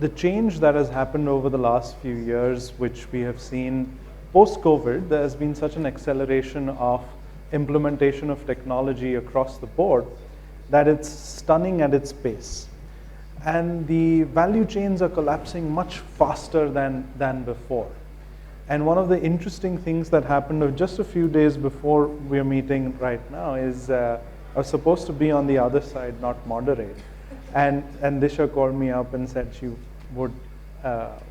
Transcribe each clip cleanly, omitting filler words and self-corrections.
The change that has happened over the last few years, which we have seen post-COVID, there has been such an acceleration of implementation of technology across the board that it's stunning at its pace. And the value chains are collapsing much faster than before. And one of the interesting things that happened just a few days before we're meeting right now is I was supposed to be on the other side, not moderate. And Disha called me up and said she would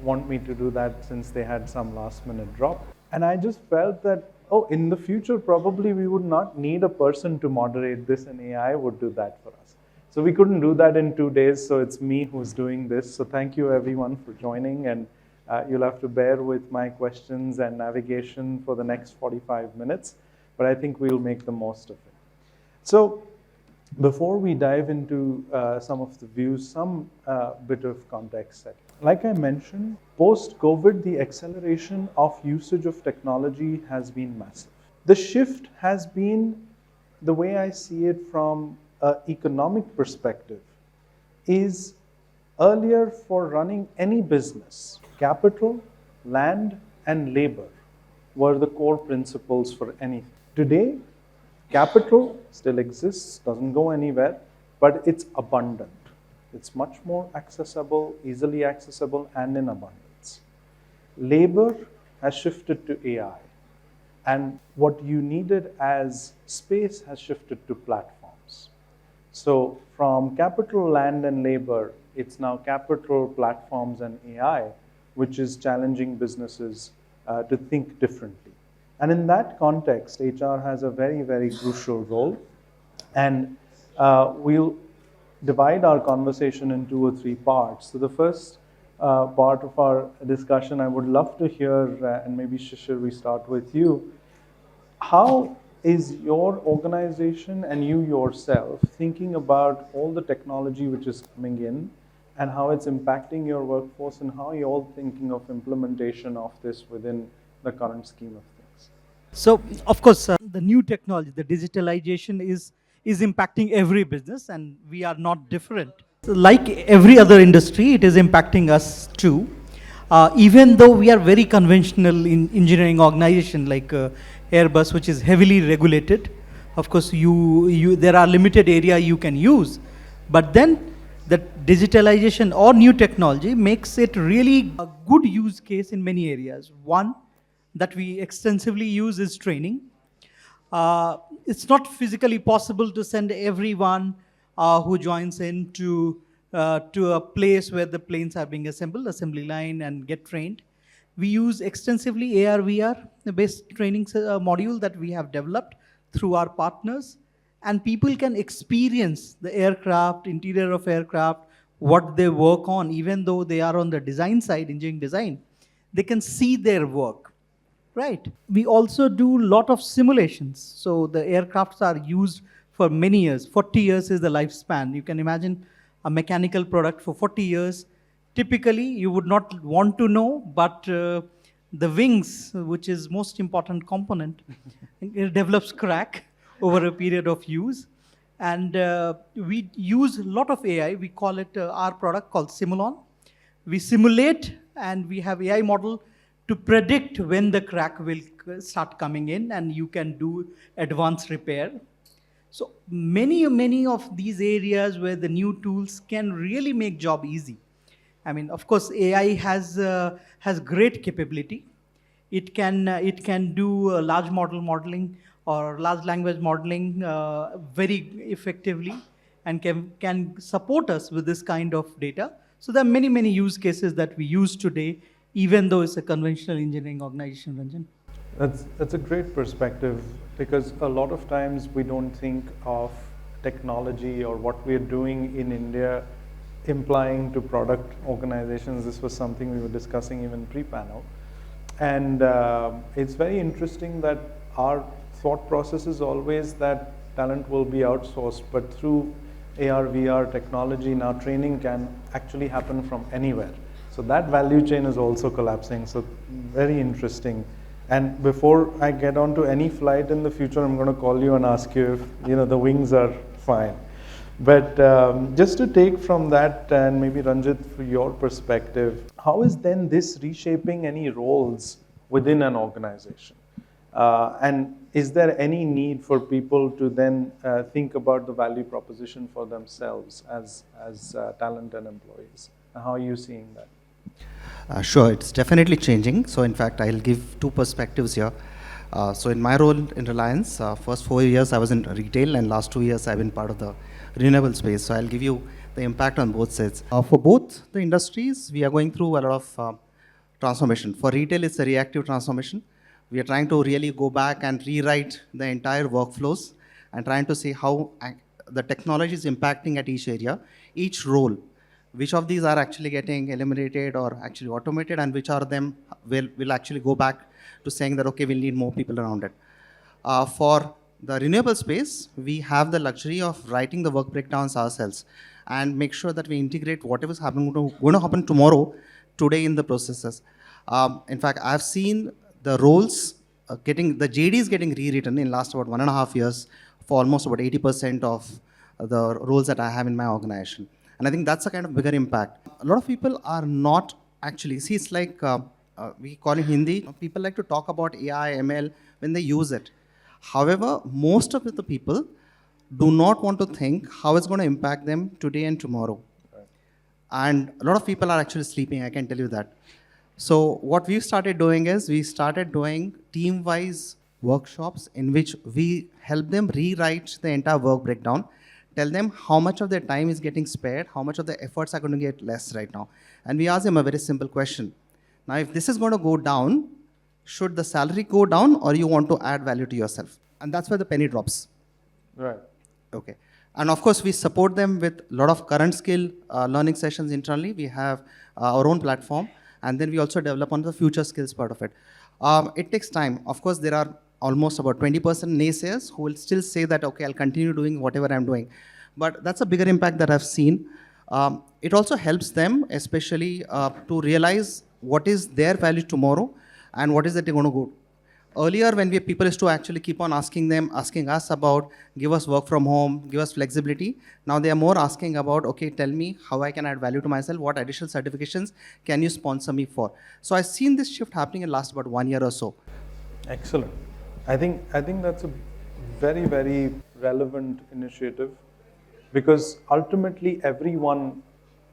want me to do that since they had some last minute drop. And I just felt that, oh, in the future, probably we would not need a person to moderate this, and AI would do that for us. So we couldn't do that in 2 days, so it's me who's doing this. So thank you everyone for joining, and you'll have to bear with my questions and navigation for the next 45 minutes, but I think we'll make the most of it. So before we dive into some of the views, some bit of context set. Like I mentioned, post-COVID, the acceleration of usage of technology has been massive. The shift has been, the way I see it from an economic perspective, is earlier for running any business, capital, land, and labor were the core principles for anything. Today, capital still exists, doesn't go anywhere, but it's abundant. It's much more accessible, easily accessible, and in abundance. Labor has shifted to AI, and what you needed as space has shifted to platforms. So from capital, land, and labor, it's now capital, platforms, and AI, which is challenging businesses to think differently. And in that context, HR has a very, very crucial role. And we'll divide our conversation in 2 or 3 parts. So the first part of our discussion, I would love to hear, and maybe Shishir, we start with you. How is your organization and you yourself thinking about all the technology which is coming in and how it's impacting your workforce, and how you're all thinking of implementation of this within the current scheme of things? So, of course, the new technology, the digitalization is impacting every business, and we are not different. So like every other industry, it is impacting us too. Even though we are very conventional in engineering organization like Airbus, which is heavily regulated, of course, there are limited area you can use, but then the digitalization or new technology makes it really a good use case in many areas. One that we extensively use is training. It's not physically possible to send everyone who joins in to a place where the planes are being assembled, assembly line, and get trained. We use extensively AR, VR based training module that we have developed through our partners, and people can experience the aircraft, interior of aircraft, what they work on, even though they are on the design side, engineering design, they can see their work. Right. We also do a lot of simulations. So the aircrafts are used for many years. 40 years is the lifespan. You can imagine a mechanical product for 40 years. Typically, you would not want to know, but the wings, which is most important component, it develops crack over a period of use. And we use a lot of AI. We call it our product called Simulon. We simulate, and we have AI model to predict when the crack will start coming in, and you can do advanced repair. So many of these areas where the new tools can really make job easy. I mean, of course, AI has great capability. It can do large model modeling or large language modeling very effectively, and can support us with this kind of data. So there are many use cases that we use today, even though it's a conventional engineering organization, Ranjan. That's a great perspective, because a lot of times we don't think of technology or what we're doing in India implying to product organizations. This was something we were discussing even pre-panel. And it's very interesting that our thought process is always that talent will be outsourced, but through AR, VR technology, now training can actually happen from anywhere. So that value chain is also collapsing. So very interesting. And before I get on to any flight in the future, I'm going to call you and ask you if the wings are fine. But just to take from that, and maybe Ranjit, for your perspective, how is then this reshaping any roles within an organization? And is there any need for people to then think about the value proposition for themselves as talent and employees? How are you seeing that? Sure, it's definitely changing. So in fact, I'll give two perspectives here. So in my role in Reliance, first 4 years I was in retail, and last 2 years I've been part of the renewable space. So I'll give you the impact on both sides. For both the industries, we are going through a lot of transformation. For retail, it's a reactive transformation. We are trying to really go back and rewrite the entire workflows and trying to see how the technology is impacting at each area, each role. Which of these are actually getting eliminated or actually automated, and which are them will actually go back to saying that, okay, we'll need more people around it. For the renewable space, we have the luxury of writing the work breakdowns ourselves and make sure that we integrate whatever is going to happen tomorrow, today in the processes. In fact, I've seen the roles the JDs getting rewritten in last about 1.5 years for almost about 80% of the roles that I have in my organization. And I think that's a kind of bigger impact. A lot of people are not actually, see, it's like we call it Hindi. People like to talk about AI, ML when they use it. However, most of the people do not want to think how it's going to impact them today and tomorrow. Right. And a lot of people are actually sleeping, I can tell you that. So what we started doing is we started doing team-wise workshops in which we help them rewrite the entire work breakdown, tell them how much of their time is getting spared, how much of their efforts are going to get less right now. And we ask them a very simple question. Now, if this is going to go down, should the salary go down, or you want to add value to yourself? And that's where the penny drops. Right. Okay. And of course, we support them with a lot of current skill learning sessions internally. We have our own platform, and then we also develop on the future skills part of it. It takes time. Of course, there are almost about 20% naysayers who will still say that, okay, I'll continue doing whatever I'm doing. But that's a bigger impact that I've seen. It also helps them, especially to realize what is their value tomorrow and what is that they're going to go. Earlier, when people used to actually keep on asking us about, give us work from home, give us flexibility. Now they are more asking about, okay, tell me how I can add value to myself, what additional certifications can you sponsor me for? So I've seen this shift happening in the last about 1 year or so. Excellent. I think that's a very, very relevant initiative, because ultimately every one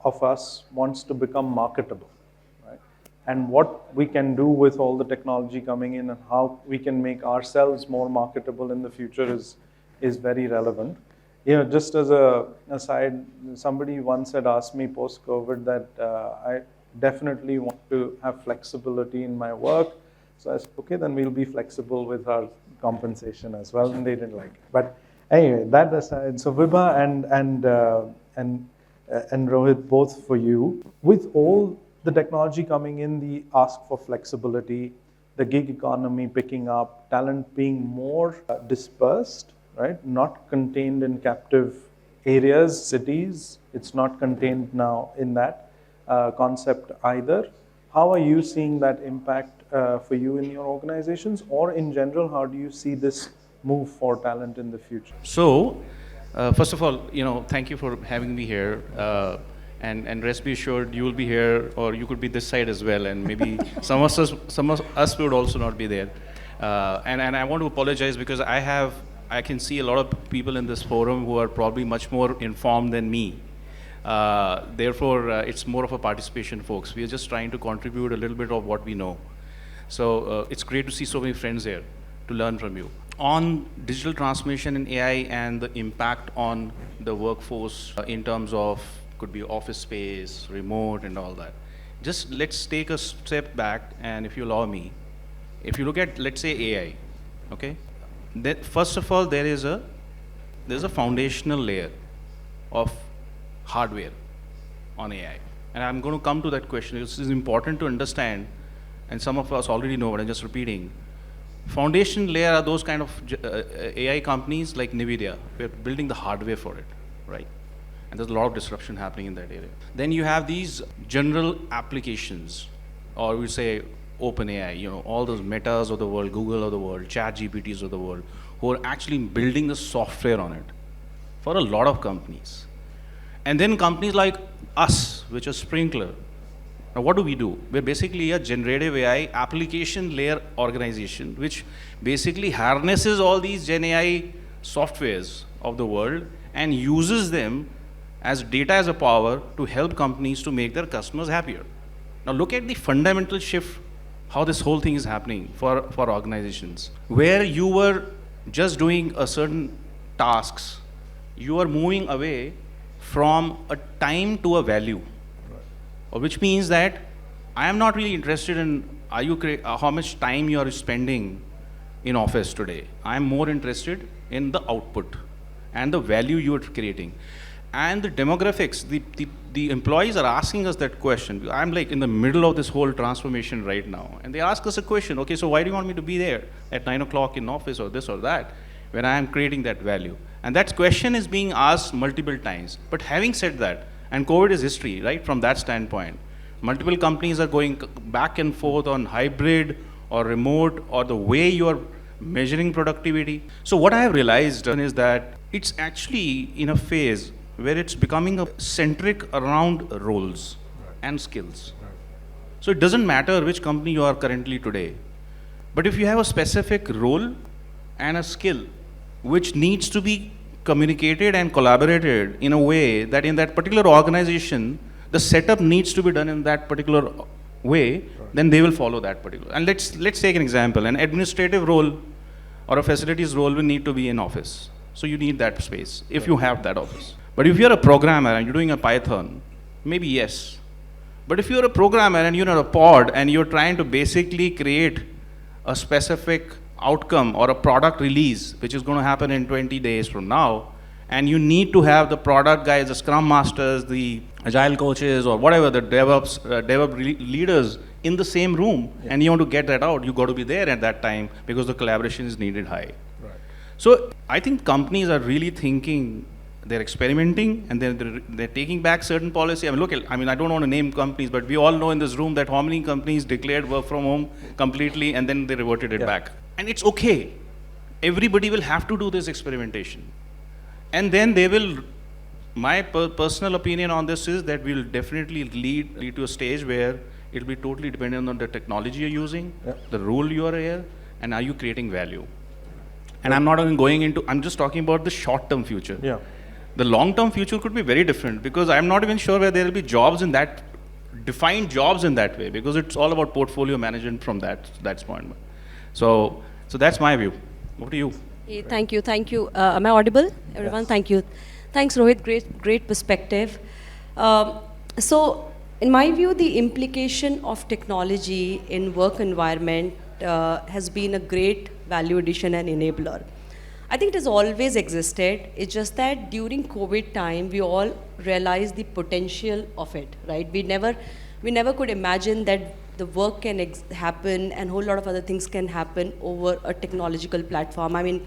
of us wants to become marketable, right? And what we can do with all the technology coming in and how we can make ourselves more marketable in the future is very relevant. You know, just as a aside, somebody once had asked me post-COVID that I definitely want to have flexibility in my work. So I said, okay, then we'll be flexible with our compensation as well, and they didn't like it. But anyway, that aside, so Vibha and Rohit, both for you, with all the technology coming in, the ask for flexibility, the gig economy picking up, talent being more dispersed, right? Not contained in captive areas, cities. It's not contained now in that concept either. How are you seeing that impact for you in your organizations, or in general, how do you see this move for talent in the future? So, first of all, thank you for having me here. And rest be assured, you will be here, or you could be this side as well, and maybe some of us would also not be there. And I want to apologize because I can see a lot of people in this forum who are probably much more informed than me. Therefore, it's more of a participation, folks. We are just trying to contribute a little bit of what we know. So it's great to see so many friends here to learn from you. On digital transformation in AI and the impact on the workforce in terms of could be office space, remote, and all that. Just let's take a step back, and if you allow me, if you look at, let's say, AI, okay? First of all, there's a foundational layer of hardware on AI. And I'm going to come to that question. This is important to understand, and some of us already know, but I'm just repeating. Foundation layer are those kind of AI companies like NVIDIA. We're building the hardware for it, right? And there's a lot of disruption happening in that area. Then you have these general applications, or we say OpenAI, all those Metas of the world, Google of the world, Chat GPTs of the world, who are actually building the software on it. for a lot of companies. And then companies like us, which are Sprinkler. Now what do? We're basically a generative AI application layer organization, which basically harnesses all these Gen AI softwares of the world and uses them as data as a power to help companies to make their customers happier. Now look at the fundamental shift, how this whole thing is happening for organizations. Where you were just doing a certain tasks, you are moving away from a time to a value. Which means that I am not really interested in how much time you are spending in office today. I am more interested in the output and the value you are creating. And the demographics, the employees are asking us that question. I'm like in the middle of this whole transformation right now. And they ask us a question, okay, so why do you want me to be there at 9 o'clock in office or this or that when I am creating that value? And that question is being asked multiple times. But having said that, and COVID is history, right, from that standpoint. Multiple companies are going back and forth on hybrid or remote or the way you are measuring productivity. So what I have realized is that it's actually in a phase where it's becoming a centric around roles and skills. So it doesn't matter which company you are currently today, but if you have a specific role and a skill which needs to be communicated and collaborated in a way that in that particular organization, the setup needs to be done in that particular way, then they will follow that particular. And let's take an example. An administrative role or a facilities role will need to be in office. So you need that space if you have that office. But if you're a programmer and you're doing a Python, maybe yes. But if you're a programmer and you're in a pod and you're trying to basically create a specific outcome or a product release, which is going to happen in 20 days from now, and you need to have the product guys, the scrum masters, the agile coaches, or whatever, the DevOps leaders in the same room, and you want to get that out, you got to be there at that time because the collaboration is needed high. Right. So I think companies are really thinking, they're experimenting, and they're taking back certain policy. I mean, look, I don't want to name companies, but we all know in this room that how many companies declared work from home completely, and then they reverted it back. And it's okay. Everybody will have to do this experimentation. And then they will, my personal opinion on this is that we'll definitely lead to a stage where it'll be totally dependent on the technology you're using, the role you are here, and are you creating value. And I'm not even going into, I'm just talking about the short-term future. Yeah. The long-term future could be very different because I'm not even sure where there will be jobs in that, defined jobs in that way, because it's all about portfolio management from that point. So that's my view. Over to you. Hey, thank you. Am I audible, everyone? Yes. Thank you. Thanks, Rohit. Great perspective. So, in my view, the implication of technology in work environment has been a great value addition and enabler. I think it has always existed. It's just that during COVID time, we all realized the potential of it, right? We never could imagine that the work can happen and a whole lot of other things can happen over a technological platform. I mean,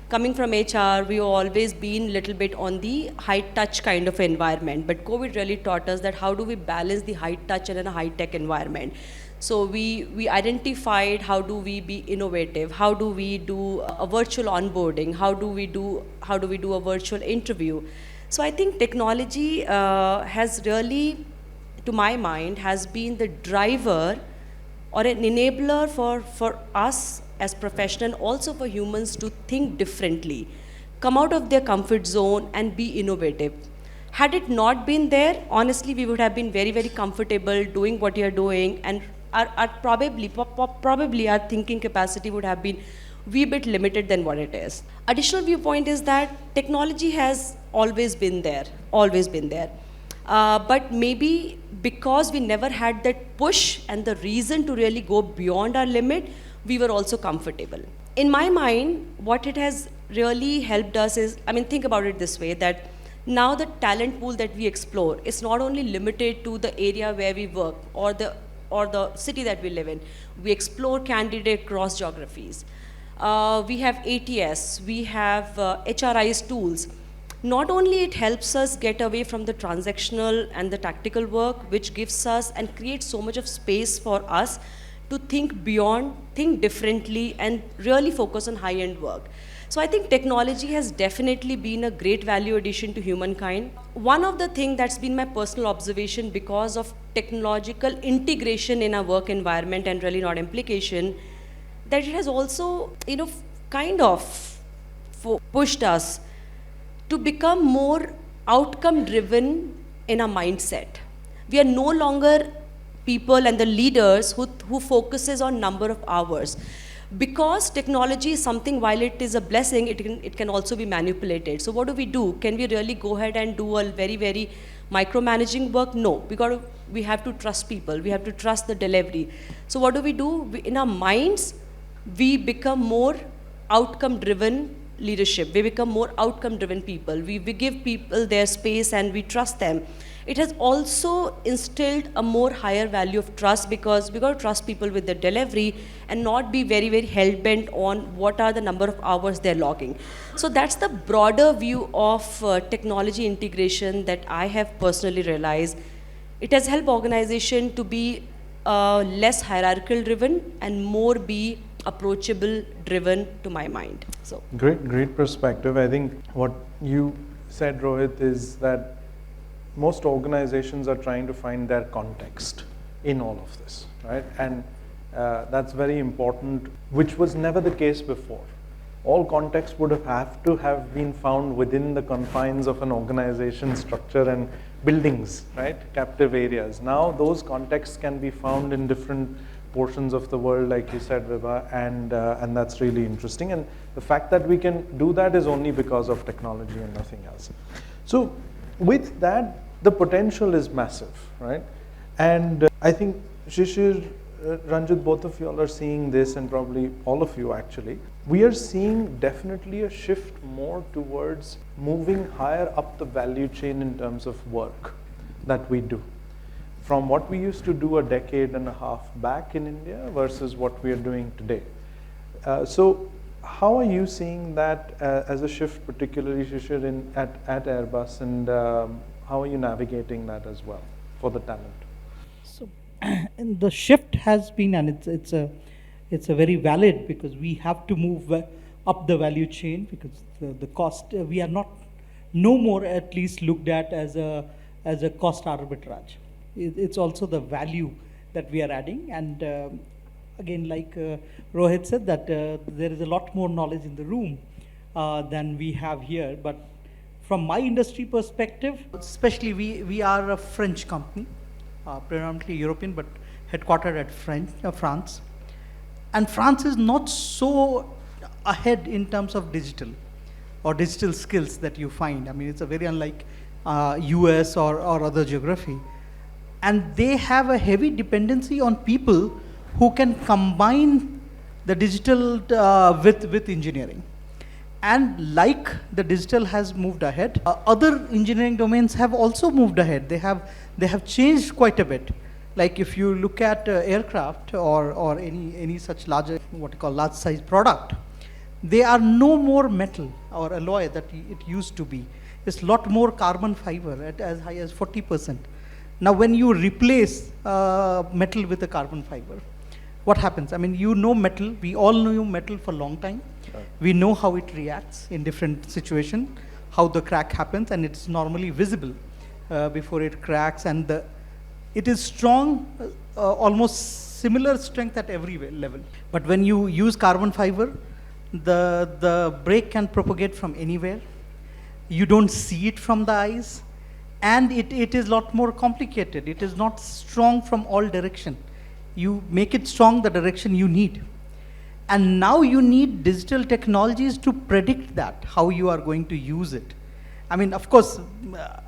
coming from HR, we've always been a little bit on the high touch kind of environment, but COVID really taught us that how do we balance the high touch and in a high tech environment. So we identified how do we be innovative, how do we do a virtual onboarding, how do we do a virtual interview. So I think technology has really, to my mind, has been the driver or an enabler for us as professionals, also for humans to think differently, come out of their comfort zone and be innovative. Had it not been there, honestly, we would have been very, very comfortable doing what you're doing, and probably our thinking capacity would have been wee bit limited than what it is. Additional viewpoint is that technology has always been there. But maybe because we never had that push and the reason to really go beyond our limit, we were also comfortable. In my mind, what it has really helped us is, I mean, think about it this way, that now the talent pool that we explore is not only limited to the area where we work or the city that we live in. We explore candidate cross geographies. We have ATS, we have HRIS tools. Not only it helps us get away from the transactional and the tactical work, which gives us and creates so much of space for us to think beyond, think differently, and really focus on high-end work. So I think technology has definitely been a great value addition to humankind. One of the things that's been my personal observation because of technological integration in our work environment and really not implication, that it has also, kind of pushed us to become more outcome driven in our mindset. We are no longer people and the leaders who focuses on number of hours. Because technology is something, while it is a blessing, it can also be manipulated. So what do? Can we really go ahead and do a very, very micromanaging work? No, we have to trust people. We have to trust the delivery. So what do? In our minds, we become more outcome-driven leadership. We become more outcome-driven people. We give people their space and we trust them. It has also instilled a more higher value of trust, because we got to trust people with the delivery and not be very, very hell-bent on what are the number of hours they're logging. So that's the broader view of technology integration that I have personally realized. It has helped organization to be less hierarchical driven and more be approachable driven to my mind. So Great perspective. I think what you said, Rohit, is that most organizations are trying to find their context in all of this, right? And that's very important, which was never the case before. All context would have to have been found within the confines of an organization structure and buildings, right? Captive areas. Now those contexts can be found in different portions of the world, like you said, Vibha, and that's really interesting. And the fact that we can do that is only because of technology and nothing else. So with that, the potential is massive, right? And I think Shishir, Ranjit, both of you all are seeing this, and probably all of you actually. We are seeing definitely a shift more towards moving higher up the value chain in terms of work that we do, from what we used to do a decade and a half back in India versus what we are doing today. So how are you seeing that as a shift, particularly, Shishir, at Airbus, and how are you navigating that as well for the talent? So, and the shift has been, and it's a very valid, because we have to move up the value chain, because the cost, we are no more at least looked at as a cost arbitrage. It's also the value that we are adding. And again, like Rohit said, that there is a lot more knowledge in the room than we have here. But from my industry perspective, especially we are a French company, predominantly European, but headquartered at France. And France is not so ahead in terms of digital or digital skills that you find. I mean, it's a very unlike US or other geography. And they have a heavy dependency on people who can combine the digital with engineering. And like the digital has moved ahead, other engineering domains have also moved ahead. They have changed quite a bit. Like if you look at aircraft or any such larger, what you call large size product, they are no more metal or alloy that it used to be. It's a lot more carbon fiber at as high as 40%. Now when you replace metal with a carbon fiber, what happens? I mean, metal, we all know metal for a long time. Right. We know how it reacts in different situations, how the crack happens, and it's normally visible before it cracks, and it is strong, almost similar strength at every level. But when you use carbon fiber, the break can propagate from anywhere. You don't see it from the eyes, and it is a lot more complicated. It is not strong from all direction. You make it strong the direction you need. And now you need digital technologies to predict that, how you are going to use it. I mean, of course,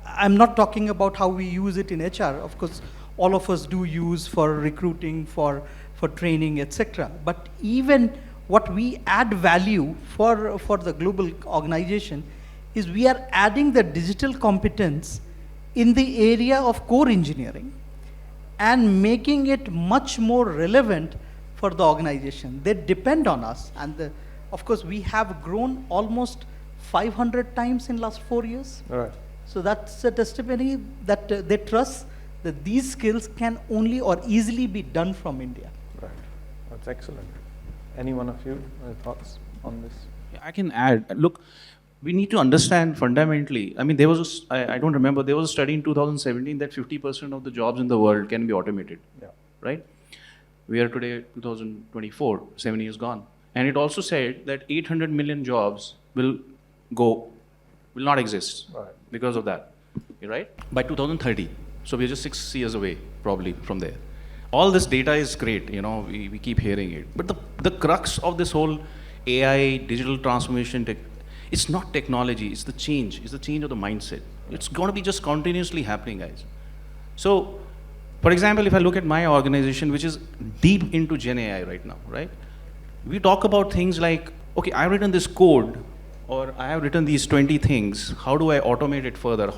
I'm not talking about how we use it in HR. Of course, all of us do use for recruiting, for training, etc. But even what we add value for the global organization is we are adding the digital competence in the area of core engineering and making it much more relevant for the organization. They depend on us. And of course, we have grown almost 500 times in last 4 years. All right. So that's a testimony that they trust that these skills can only or easily be done from India. Right. That's excellent. Any one of you, thoughts on this? I can add. Look, we need to understand fundamentally. I mean, there was I don't remember, there was a study in 2017 that 50% of the jobs in the world can be automated, right? We are today 2024, 7 years gone. And it also said that 800 million jobs will not exist because of that, right? By 2030. So we're just 6 years away, probably, from there. All this data is great, we keep hearing it. But the crux of this whole AI, digital transformation, it's not technology, it's the change of the mindset. It's going to be just continuously happening, guys. So, for example, if I look at my organization, which is deep into Gen AI right now, right? We talk about things like, okay, I've written this code, or I have written these 20 things. How do I automate it further?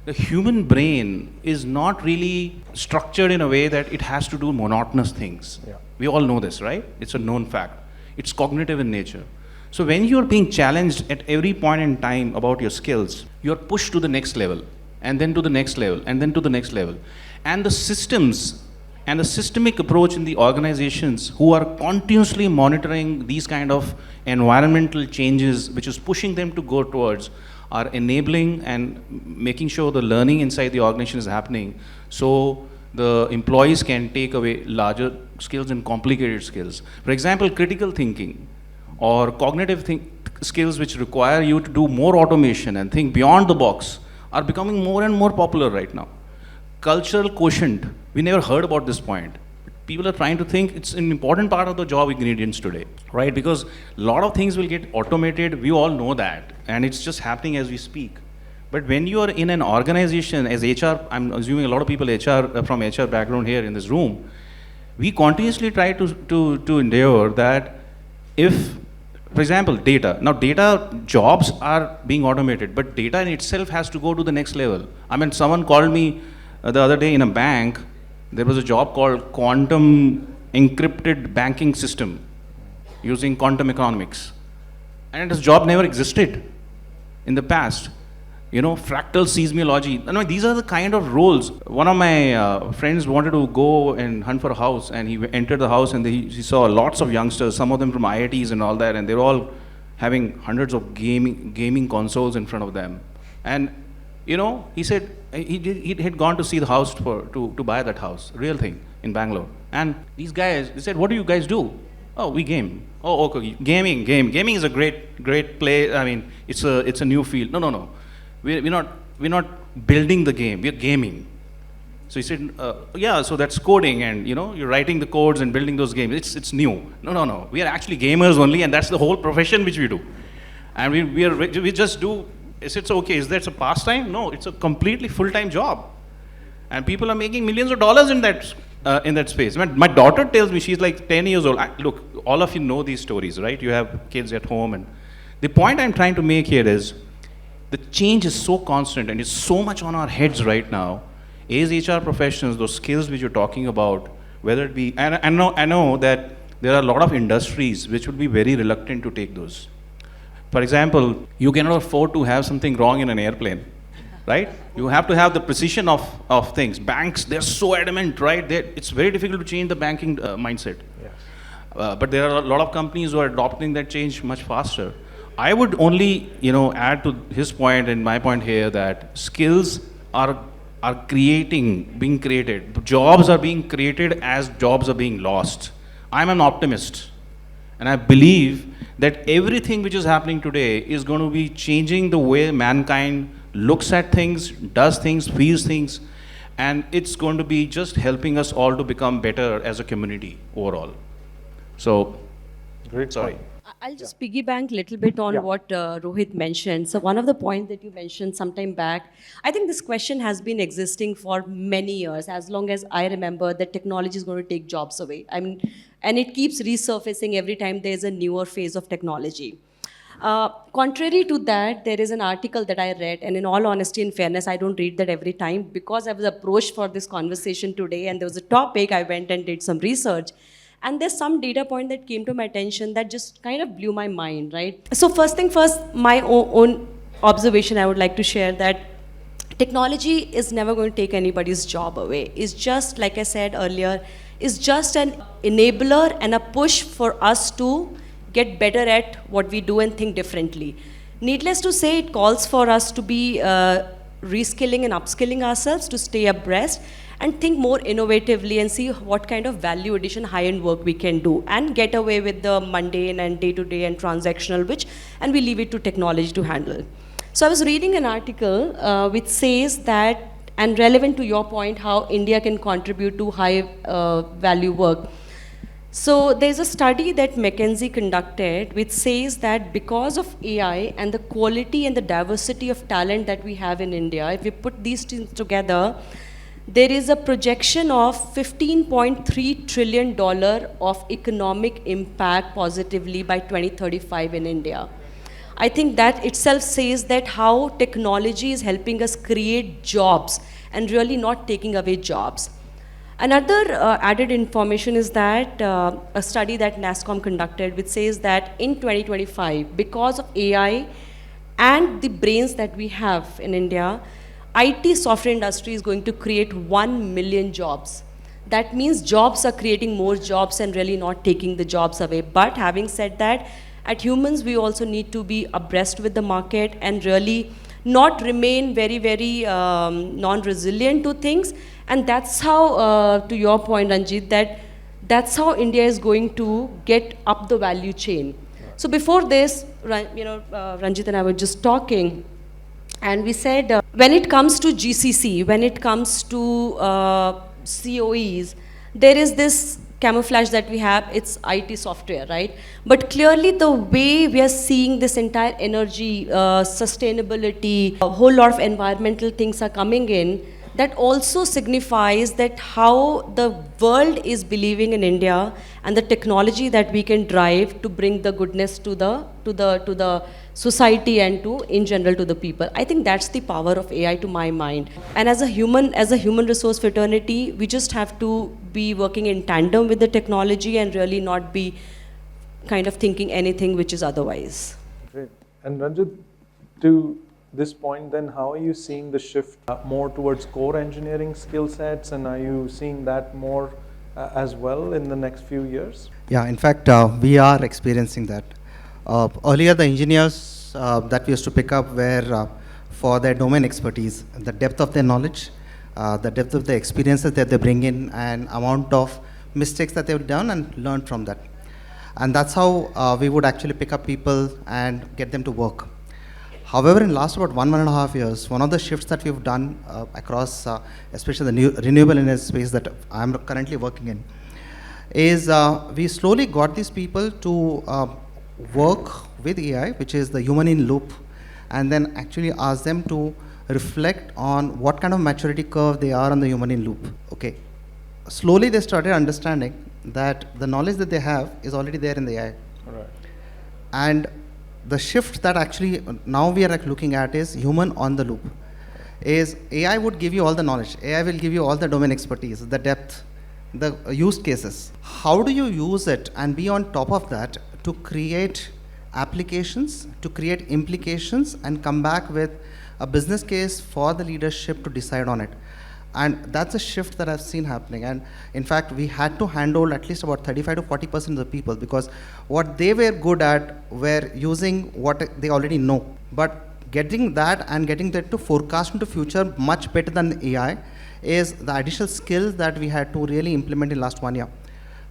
The human brain is not really structured in a way that it has to do monotonous things. Yeah. We all know this, right? It's a known fact. It's cognitive in nature. So when you're being challenged at every point in time about your skills, you're pushed to the next level, and then to the next level, and then to the next level. And the systems and the systemic approach in the organizations who are continuously monitoring these kind of environmental changes, which is pushing them to go towards, are enabling and making sure the learning inside the organization is happening, so the employees can take away larger skills and complicated skills. For example, critical thinking or cognitive skills which require you to do more automation and think beyond the box are becoming more and more popular right now. Cultural quotient, we never heard about this point. People are trying to think it's an important part of the job ingredients today, right? Because a lot of things will get automated, we all know that, and it's just happening as we speak. But when you are in an organization as HR, I'm assuming a lot of people from HR background here in this room, we continuously try to endeavor that if, for example, data jobs are being automated, but data in itself has to go to the next level. I mean, someone called me the other day in a bank. There was a job called quantum encrypted banking system using quantum economics. And this job never existed in the past. Fractal seismology. These are the kind of roles. One of my friends wanted to go and hunt for a house, and he entered the house and he saw lots of youngsters, some of them from IITs and all that, and they're all having hundreds of gaming consoles in front of them. And he said he had gone to see the house to buy that house, real thing, in Bangalore. And these guys, they said, what do you guys do? Oh, we game. Oh, okay, gaming is a great play. I mean, it's a new field. No. We're not building the game, we're gaming. So he said, yeah, so that's coding, and you're writing the codes and building those games. It's new. No. We are actually gamers only, and that's the whole profession which we do. And we just do. It's okay. Is that a pastime? No, it's a completely full-time job, and people are making millions of dollars in that space. My daughter tells me, she's like 10 years old. Look, all of you know these stories, right? You have kids at home, and the point I'm trying to make here is the change is so constant, and it's so much on our heads right now. As HR professionals, those skills which you're talking about, whether it be, and I know that there are a lot of industries which would be very reluctant to take those. For example, you cannot afford to have something wrong in an airplane, right? You have to have the precision of things. Banks, they're so adamant, right? It's very difficult to change the banking mindset. Yes. But there are a lot of companies who are adopting that change much faster. I would only, add to his point and my point here that skills are being created. Jobs are being created as jobs are being lost. I'm an optimist, and I believe that everything which is happening today is going to be changing the way mankind looks at things, does things, feels things, and it's going to be just helping us all to become better as a community overall. So, great. Sorry. I'll just piggyback a little bit on what Rohit mentioned. So one of the points that you mentioned some time back, I think this question has been existing for many years, as long as I remember that technology is going to take jobs away. I mean, and it keeps resurfacing every time there's a newer phase of technology. Contrary to that, there is an article that I read, and in all honesty and fairness, I don't read that every time. Because I was approached for this conversation today, and there was a topic, I went and did some research. And there's some data point that came to my attention that just kind of blew my mind, right? So first thing first, my own observation I would like to share that technology is never going to take anybody's job away. It's just, like I said earlier, is just an enabler and a push for us to get better at what we do and think differently. Needless to say, it calls for us to be reskilling and upskilling ourselves to stay abreast and think more innovatively and see what kind of value addition, high-end work we can do and get away with the mundane and day-to-day and transactional, and we leave it to technology to handle. So I was reading an article which says that, and relevant to your point, how India can contribute to high value work. So there's a study that McKinsey conducted which says that because of AI and the quality and the diversity of talent that we have in India, if we put these things together, there is a projection of $15.3 trillion of economic impact positively by 2035 in India. I think that itself says that how technology is helping us create jobs and really not taking away jobs. Another added information is that a study that NASSCOM conducted which says that in 2025, because of AI and the brains that we have in India, IT software industry is going to create 1 million jobs. That means jobs are creating more jobs and really not taking the jobs away. But having said that, at Humans, we also need to be abreast with the market and really not remain very, very non-resilient to things. And that's how, to your point, Ranjit, that's how India is going to get up the value chain. So before this, Ranjit and I were just talking, and we said, when it comes to GCC, when it comes to COEs, there is this camouflage that we have, it's IT software, right? But clearly the way we are seeing this entire energy, sustainability, a whole lot of environmental things are coming in, that also signifies that how the world is believing in India and the technology that we can drive to bring the goodness to the society and to, in general, to the people. I think that's the power of AI to my mind. And as a human resource fraternity, we just have to be working in tandem with the technology and really not be kind of thinking anything which is otherwise. Great. And Ranjit, to this point then, how are you seeing the shift more towards core engineering skill sets, and are you seeing that more as well in the next few years? Yeah, in fact, we are experiencing that. Earlier, the engineers that we used to pick up were for their domain expertise, the depth of their knowledge, the depth of the experiences that they bring in, and amount of mistakes that they've done and learned from that. And that's how we would actually pick up people and get them to work. However, in last about 1.5 years, one of the shifts that we've done across, especially the new renewable energy space that I'm currently working in, is we slowly got these people to work with AI, which is the human in loop, and then actually ask them to reflect on what kind of maturity curve they are on the human in loop. Okay. Slowly they started understanding that the knowledge that they have is already there in the AI. All right. And the shift that actually now we are looking at is human on the loop. Is AI would give you all the knowledge. AI will give you all the domain expertise, the depth, the use cases. How do you use it and be on top of that to create applications, to create implications, and come back with a business case for the leadership to decide on it? And that's a shift that I've seen happening. And in fact, we had to handle at least about 35 to 40% of the people, because what they were good at were using what they already know. But getting that and getting that to forecast into future much better than AI is the additional skills that we had to really implement in last 1 year.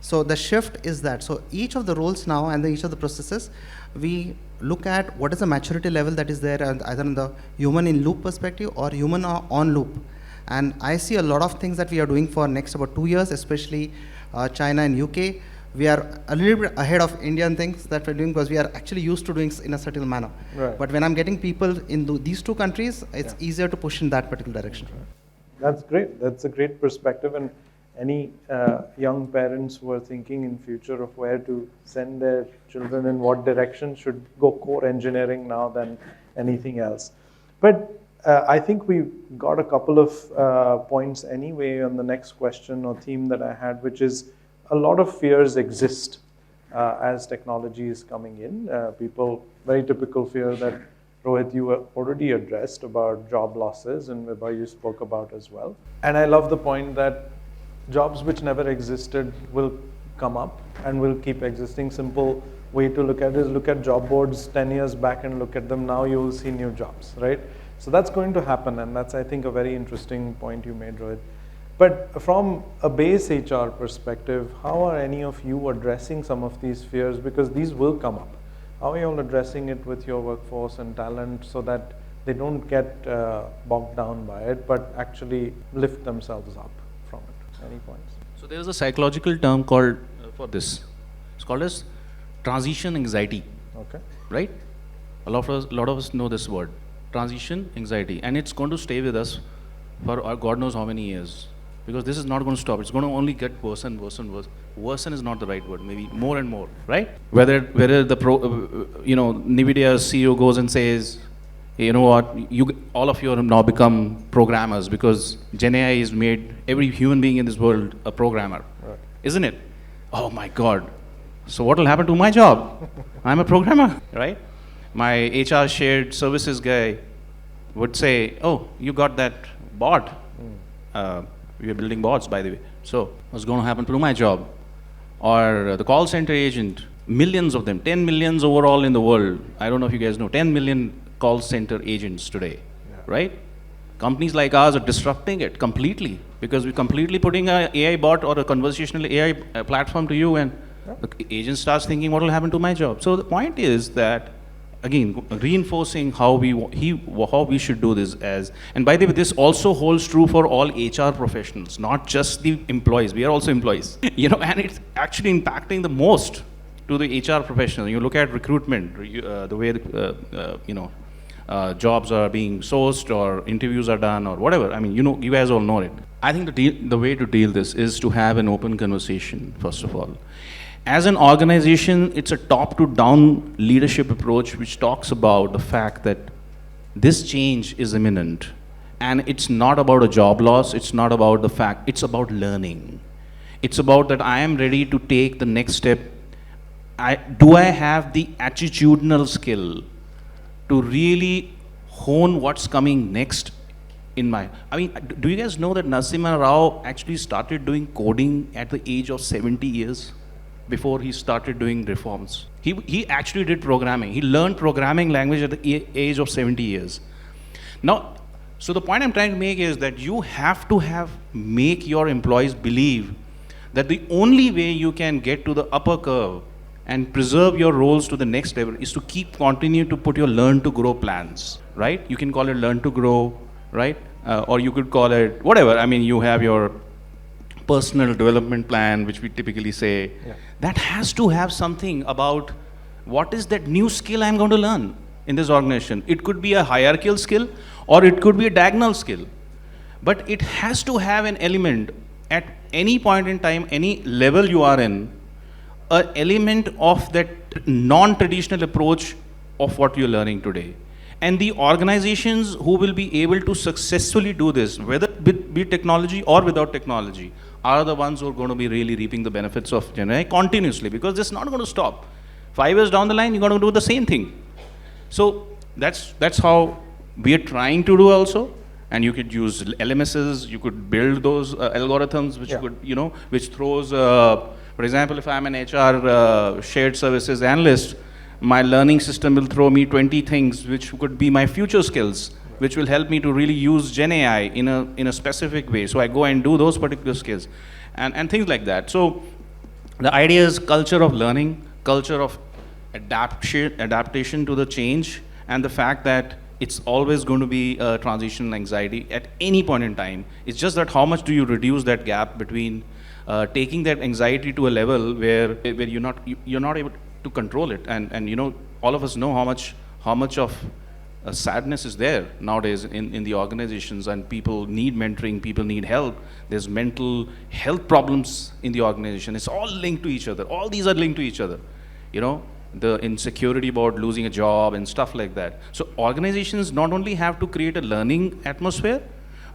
So the shift is that. So each of the roles now and each of the processes, we look at what is the maturity level that is there, either in the human in loop perspective or human on loop. And I see a lot of things that we are doing for next about 2 years, especially China and UK. We are a little bit ahead of Indian things that we're doing because we are actually used to doing in a certain manner. Right. But when I'm getting people in these two countries, it's easier to push in that particular direction. That's great. That's a great perspective. And any young parents who are thinking in future of where to send their children in what direction should go core engineering now than anything else. But I think we've got a couple of points anyway on the next question or theme that I had, which is a lot of fears exist as technology is coming in. People, very typical fear that Rohit, you already addressed about job losses, and Vibha, you spoke about as well. And I love the point that jobs which never existed will come up and will keep existing. Simple way to look at it is look at job boards 10 years back and look at them now, you will see new jobs, right? So that's going to happen, and that's, I think, a very interesting point you made, Rohit. But from a base HR perspective, how are any of you addressing some of these fears? Because these will come up. How are you all addressing it with your workforce and talent so that they don't get bogged down by it, but actually lift themselves up from it? Any points? So there is a psychological term called for this. It's called as transition anxiety. Okay. Right? A lot of us know this word, transition anxiety, and it's going to stay with us for God knows how many years, because this is not going to stop. It's going to only get worse and worse and worse. Worsen is not the right word. Maybe more and more. Right? Whether the NVIDIA's CEO goes and says, you know what, all of you have now become programmers because Gen AI has made every human being in this world a programmer, right. Isn't it? Oh my God. So what will happen to my job? I'm a programmer, right? My HR shared services guy would say, oh, you got that bot. We are building bots, by the way. So what's going to happen to my job? Or the call center agent, millions of them, 10 millions overall in the world. I don't know if you guys know, 10 million call center agents today, right? Companies like ours are disrupting it completely because we're completely putting an AI bot or a conversational AI platform to you, and the agent starts thinking, what will happen to my job? So the point is that, again, reinforcing how we should do this as, and by the way, this also holds true for all HR professionals, not just the employees. We are also employees, and it's actually impacting the most to the HR professional. You look at recruitment, the way jobs are being sourced or interviews are done or whatever. I mean, you guys all know it. I think the way to deal this is to have an open conversation, first of all. As an organization, it's a top-to-down leadership approach which talks about the fact that this change is imminent. And it's not about a job loss, it's not about the fact, it's about learning. It's about that I am ready to take the next step. Do I have the attitudinal skill to really hone what's coming next in my... I mean, do you guys know that Narasimha Rao actually started doing coding at the age of 70 years? Before he started doing reforms. He actually did programming. He learned programming language at the age of 70 years. Now, so the point I'm trying to make is that you have to make your employees believe that the only way you can get to the upper curve and preserve your roles to the next level is to continue to put your learn to grow plans, right? You can call it learn to grow, right? Or you could call it whatever. I mean, you have your personal development plan, which we typically say, that has to have something about what is that new skill I'm going to learn in this organization. It could be a hierarchical skill or it could be a diagonal skill. But it has to have an element at any point in time, any level you are in, an element of that non-traditional approach of what you're learning today. And the organizations who will be able to successfully do this, whether be technology or without technology, are the ones who are going to be really reaping the benefits of Gen AI continuously, because this is not going to stop. 5 years down the line, you're going to do the same thing. So that's how we are trying to do also. And you could use LMSs, you could build those algorithms which could, which throws, for example, if I'm an HR shared services analyst, my learning system will throw me 20 things which could be my future skills, which will help me to really use Gen AI in a specific way. So I go and do those particular skills and things like that. So the idea is culture of learning, culture of adaptation to the change, and the fact that it's always going to be a transition anxiety at any point in time. It's just that how much do you reduce that gap between taking that anxiety to a level where you're not able to control it, and all of us know how much of sadness is there nowadays in the organizations, and people need mentoring, people need help. There's mental health problems in the organization. It's all linked to each other. All these are linked to each other. The insecurity about losing a job and stuff like that. So organizations not only have to create a learning atmosphere,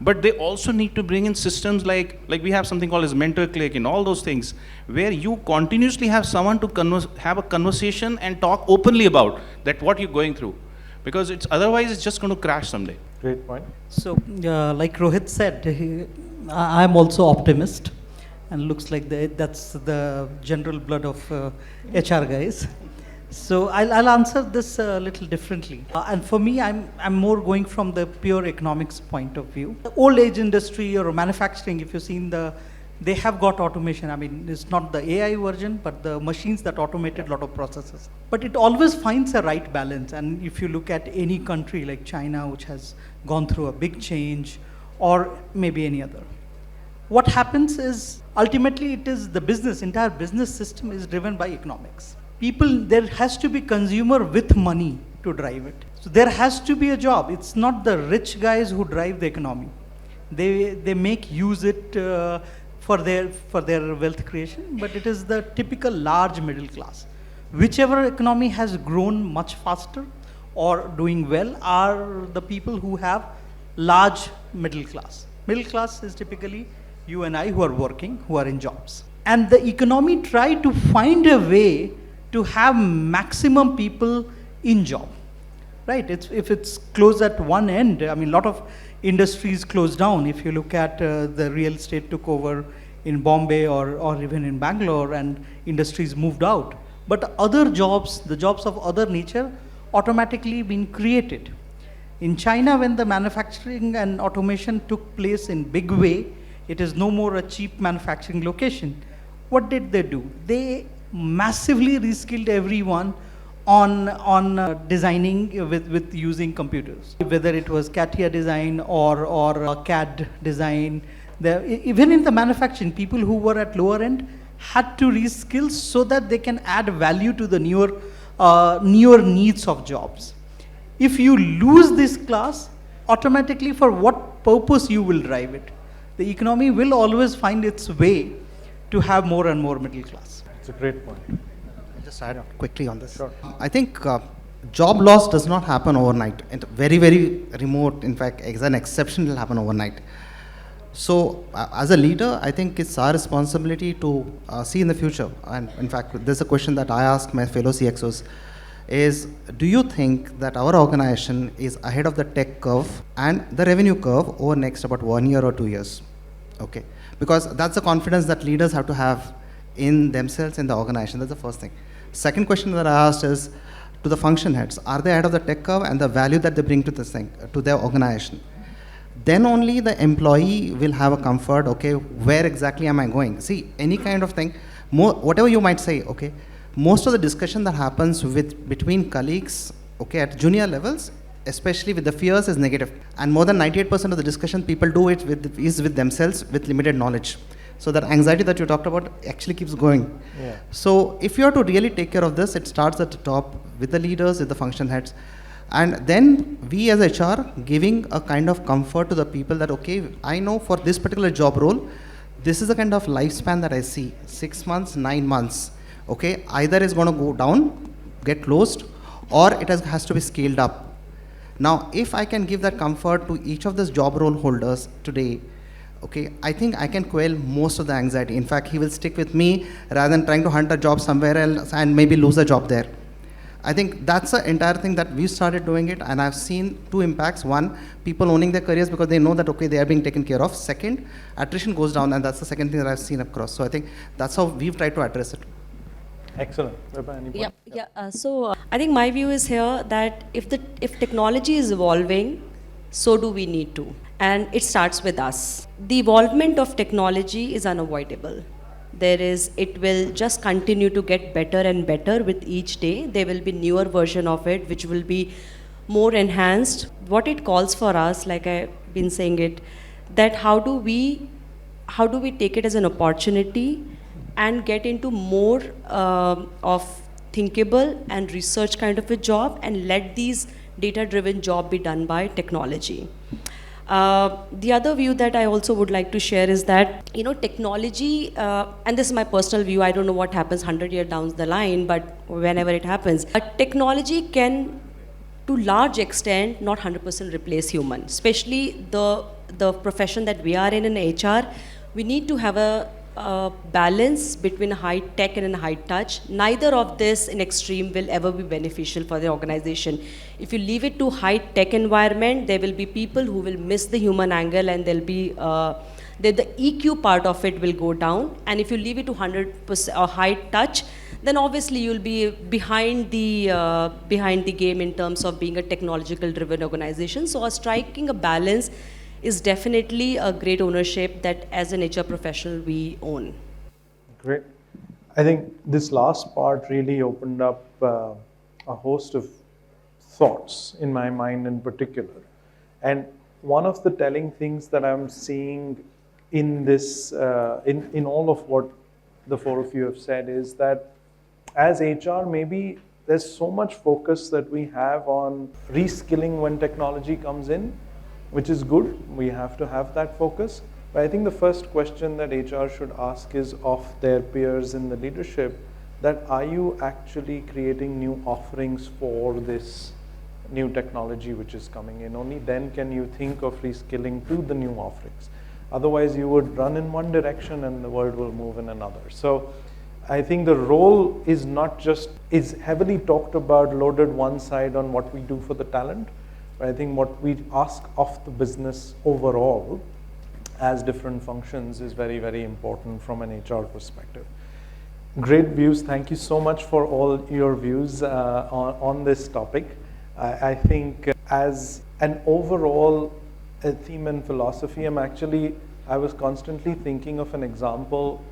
but they also need to bring in systems like we have something called as mentor click and all those things, where you continuously have someone to have a conversation and talk openly about that what you're going through, because otherwise it's just going to crash someday. Great point. So like Rohit said, I'm also optimist, and looks like that's the general blood of HR guys. So I'll answer this a little differently. And for me, I'm more going from the pure economics point of view. The old age industry or manufacturing, if you've seen they have got automation. I mean, it's not the AI version, but the machines that automated a lot of processes. But it always finds a right balance. And if you look at any country like China, which has gone through a big change, or maybe any other, what happens is ultimately it is the entire business system is driven by economics. There has to be consumer with money to drive it. So there has to be a job. It's not the rich guys who drive the economy. They make use it for their wealth creation, but it is the typical large middle class. Whichever economy has grown much faster or doing well are the people who have large middle class. Middle class is typically you and I who are working, who are in jobs. And the economy try to find a way to have maximum people in job, right? If it's closed at one end, I mean, a lot of industries closed down. If you look at the real estate took over in Bombay or even in Bangalore, and industries moved out. But other jobs, the jobs of other nature, automatically been created. In China, when the manufacturing and automation took place in big way, it is no more a cheap manufacturing location. What did they do? They massively reskilled everyone on designing with using computers. Whether it was CATIA design or CAD design, even in the manufacturing, people who were at lower end had to reskill so that they can add value to the newer needs of jobs. If you lose this class, automatically for what purpose you will drive it? The economy will always find its way to have more and more middle class. It's a great point. I'll just add quickly on this. Sure. I think job loss does not happen overnight. It's very, very remote. In fact, as an exception, it will happen overnight. So as a leader, I think it's our responsibility to see in the future. And in fact, there's a question that I ask my fellow CXOs is, do you think that our organization is ahead of the tech curve and the revenue curve over next about 1 year or 2 years? Okay, because that's the confidence that leaders have to have in themselves, in the organization. That's the first thing. Second question that I asked is to the function heads, are they ahead of the tech curve and the value that they bring to this thing, to their organization? Then only the employee will have a comfort, okay, where exactly am I going? See, any kind of thing, whatever you might say, okay, most of the discussion that happens between colleagues, okay, at junior levels, especially with the fears, is negative. And more than 98% of the discussion people do it is with themselves with limited knowledge. So that anxiety that you talked about actually keeps going. Yeah. So if you are to really take care of this, it starts at the top with the leaders, with the function heads. And then we as HR giving a kind of comfort to the people that, okay, I know for this particular job role, this is the kind of lifespan that I see, 6 months, 9 months. Okay, either it's going to go down, get closed, or it has to be scaled up. Now, if I can give that comfort to each of these job role holders today, okay, I think I can quell most of the anxiety. In fact, he will stick with me rather than trying to hunt a job somewhere else and maybe lose a job there. I think that's the entire thing that we started doing it, and I've seen 2 impacts. One, people owning their careers because they know that, okay, they are being taken care of. Second, attrition goes down, and that's the second thing that I've seen across. So I think that's how we've tried to address it. Excellent. Any point? So I think my view is here that if technology is evolving, so do we need to. And it starts with us. The evolvement of technology is unavoidable. It will just continue to get better and better with each day. There will be newer version of it, which will be more enhanced. What it calls for us, like I've been saying it, that how do we take it as an opportunity and get into more of thinkable and research kind of a job, and let these data-driven job be done by technology. The other view that I also would like to share is that, technology, and this is my personal view, I don't know what happens 100 years down the line, but whenever it happens, technology can, to large extent, not 100% replace human. Especially the profession that we are in HR, we need to have a balance between high tech and high touch. Neither of this in extreme will ever be beneficial for the organization. If you leave it to high tech environment, there will be people who will miss the human angle, and there'll be the EQ part of it will go down. And if you leave it to 100% or high touch, then obviously you'll be behind the game in terms of being a technological driven organization. So striking a balance is definitely a great ownership that as an HR professional we own. Great. I think this last part really opened up a host of thoughts in my mind in particular. And one of the telling things that I'm seeing in this, in all of what the four of you have said is that as HR, maybe there's so much focus that we have on reskilling when technology comes in, which is good. We have to have that focus. But I think the first question that HR should ask is of their peers in the leadership, that are you actually creating new offerings for this new technology which is coming in? Only then can you think of reskilling to the new offerings. Otherwise, you would run in one direction and the world will move in another. So I think the role is not just, is heavily talked about, loaded one side on what we do for the talent, but I think what we ask of the business overall as different functions is very, very important from an HR perspective. Great views. Thank you so much for all your views on this topic. I think as an overall theme and philosophy, I was constantly thinking of an example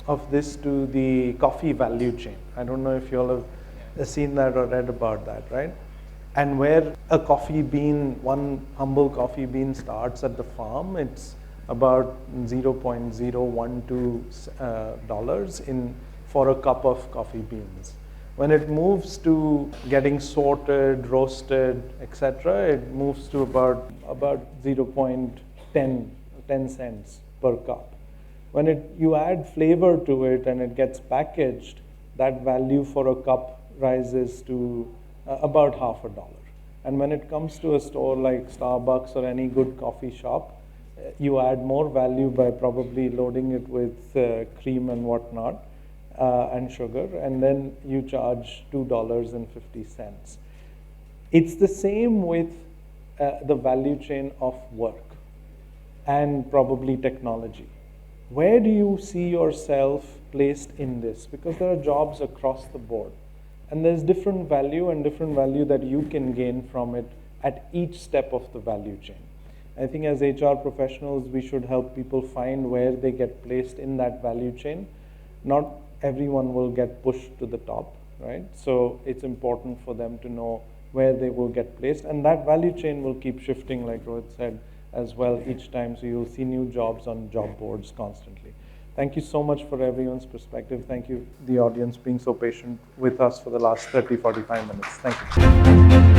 of this to the coffee value chain. I don't know if you all have seen that or read about that, right? And where a coffee bean, one humble coffee bean starts at the farm, it's about $0.012 for a cup of coffee beans. When it moves to getting sorted, roasted, etc., it moves to about 0.10 cents per cup. When you add flavor to it and it gets packaged, that value for a cup rises to about $0.50. And when it comes to a store like Starbucks or any good coffee shop, you add more value by probably loading it with cream and whatnot and sugar, and then you charge $2.50. It's the same with the value chain of work and probably technology. Where do you see yourself placed in this? Because there are jobs across the board, and there's different value that you can gain from it at each step of the value chain. I think as HR professionals, we should help people find where they get placed in that value chain. Not everyone will get pushed to the top, right? So it's important for them to know where they will get placed, and that value chain will keep shifting, like Rohit said, as well each time. So you'll see new jobs on job boards constantly. Thank you so much for everyone's perspective. Thank you, the audience, being so patient with us for the last 30, 45 minutes. Thank you.